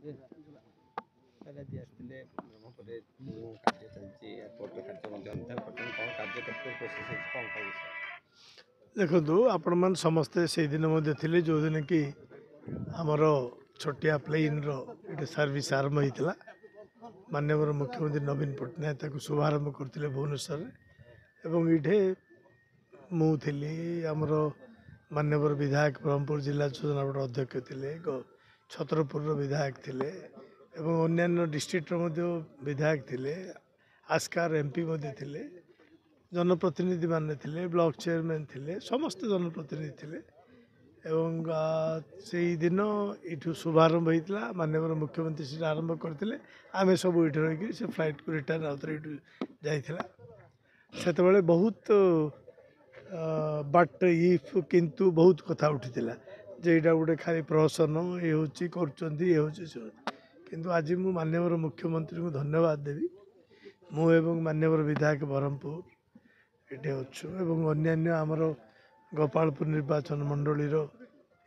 ଆଜି ଆସିଥିଲେ ବ୍ରହ୍ମପୁରରେ କାର୍ଯ୍ୟ ଚାଲିଛି ଏୟାରପୋର୍ଟର କାର୍ଯ୍ୟ ମଧ୍ୟ ଅନୁଧ୍ୟାନ କରୁଛନ୍ତି କ'ଣ କାର୍ଯ୍ୟ କେତେ ପ୍ରୋସେସ୍ ହେଇଛି କ'ଣ କହିବେ ସାର୍? ଦେଖନ୍ତୁ ଆପଣମାନେ ସମସ୍ତେ ସେଇଦିନ ମଧ୍ୟ ଥିଲେ ଯେଉଁଦିନ କି ଆମର ଛୋଟିଆ ପ୍ଲେନ୍ର ଏଠି ସର୍ଭିସ୍ ଆରମ୍ଭ ହୋଇଥିଲା। ମାନ୍ୟବର ମୁଖ୍ୟମନ୍ତ୍ରୀ ନବୀନ ପଟ୍ଟନାୟକ ତାକୁ ଶୁଭାରମ୍ଭ କରିଥିଲେ ଭୁବନେଶ୍ୱରରେ ଏବଂ ଏଇଠି ମୁଁ ଥିଲି। ଆମର ମାନ୍ୟବର ବିଧାୟକ ବ୍ରହ୍ମପୁର ଜିଲ୍ଲା ଯୋଜନା ବୋର୍ଡ ଅଧ୍ୟକ୍ଷ ଥିଲେ, ଛତ୍ରପୁରର ବିଧାୟକ ଥିଲେ ଏବଂ ଅନ୍ୟାନ୍ୟ ଡିଷ୍ଟ୍ରିକ୍ଟର ମଧ୍ୟ ବିଧାୟକ ଥିଲେ, ଆସ୍କାର ଏମ୍ପି ମଧ୍ୟ ଥିଲେ, जनप्रतिनिधि मान थे, ब्लॉक चेयरमैन थे, समस्त जनप्रतिनिधि थे एवं से दिन यू शुभारंभ होता माननीय मुख्यमंत्री से आरंभ करते आम सब ये रही से फ्लाइट को रिटर्न आउे जाता से बहुत बट इफ किंतु बहुत कथा उठी जे यहाँ गोटे खाली प्रहसन ये हूँ कर आज मु माननीय मुख्यमंत्री को धन्यवाद देवी मुझे माननीय विधायक ब्रह्मपुर ये अच्छु एवं अन्यान्य आमर गोपालपुर निर्वाचन मंडलीर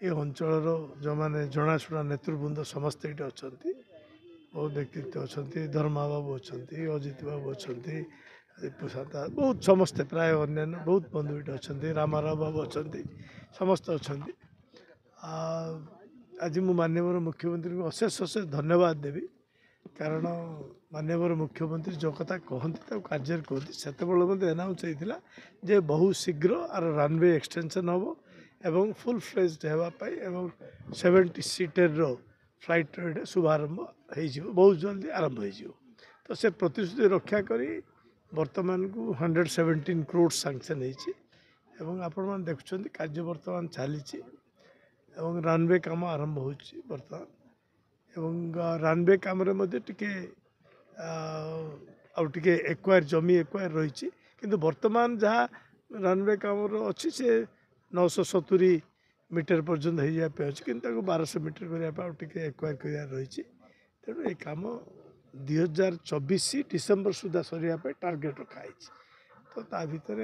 ये अंचल जो मैंने जनाशुना नेतृवृंद समस्ते ये अच्छा बहुत व्यक्तित्व अच्छा, धर्मा बाबू अच्छा, अजित बाबू अच्छा, प्रशांत बहुत समस्ते प्राय अन्यान्य बहुत बंधु ये अच्छा, रामाराव बाबू अच्छा, समस्त अच्छा। आज मु माननीय मुख्यमंत्री को अशेष अशेष धन्यवाद देवी कारण माननीय मुख्यमंत्री जो कथा कहते कार्य कहते से एनाउंस होता जे बहुत शीघ्र आर रनवे एक्सटेंशन हम एवं फुल फ्लेज्ड होगापाई एवं 70 सीटर फ्लाइट शुभारंभ हो बहुत जल्दी आरंभ हो तो से प्रतिश्रुति रक्षा करी वर्तमान को 117 करोड़ सैंक्शन होती आपण मैंने देखुं कार्य बर्तमान चली रनवे काम आरंभ हो बर्तमान एवं रनवे काम टे एक्वायर जमी एक्वायर रही किंतु वर्तमान जहाँ रनवे काम अच्छी से 970 मीटर पर्यंत हो जाए अच्छी कि 1200 मीटर करने एक्वायर कर रही तेणु ये कम 2024 डिसेम्बर सुधा सरिया टार्गेट रखाई तो ता भितर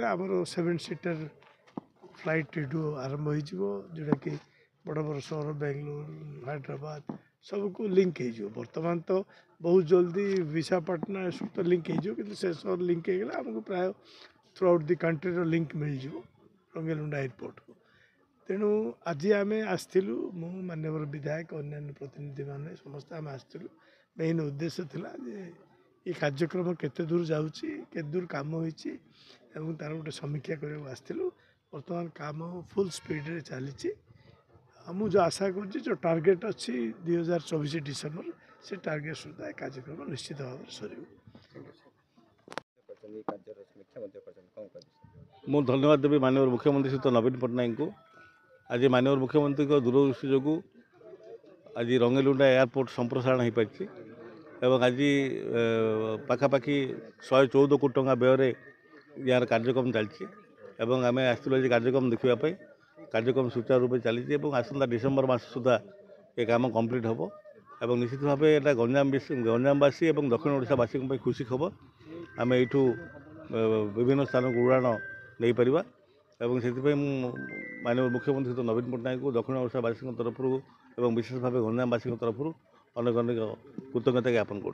आमर 7 सीटर फ्लाइट यू आरंभ हो जोटा कि बड़ बड़ सहर बेंगलोर हैदराबाद सबको लिंक हो बर्तमान तो बहुत जल्दी विशाखापट्टना तो लिंक हो से सहर लिंक होगा आमको प्राय throughout the country link मिल जाव रंगेलुंडा एयरपोर्ट को तेणु आज आम आसलु मु माननीय विधायक अन्य प्रतिनिधि मैंने समस्त आम आसलु मेन उद्देश्य थिला जे ये कार्यक्रम केते दूर जाउची केते दूर काम होईची एवं तार गोटे समीक्षा करने आसलु बर्तमान काम फुल स्पीड रे चली मुझे जो आशा करुँच जो टार्गेट अच्छी 2024 डिसेम्बर से टार्गेट सुधा कार्यक्रम निश्चित भाव में सर मु धन्यवाद देवी माननीय मुख्यमंत्री सहित नवीन पट्टनायक को आज माननीय मुख्यमंत्री दूरदृष्टि जो आज रंगेलुंडा एयरपोर्ट संप्रसारण हो पार्टी एवं आज पाखापाखि 114 कोटी टंका व्यय यार कार्यक्रम चलती आम आसलु आज कार्यक्रम देखापी कार्यक्रम सुचारू रूप चली आसंता डिसेम्बर मास सुधा ये काम कंप्लीट हम और निश्चित भाव यहाँ गंजामवासी और दक्षिण ओडावासी खुशी खबर आम यू विभिन्न स्थान को उड़ाण नहीं पार से माननीय मुख्यमंत्री सहित नवीन पट्टनायक को दक्षिण ओडावासी तरफ और विशेष भाव गंजामवासी तरफ अनेक अनेक कृतज्ञता ज्ञापन कर।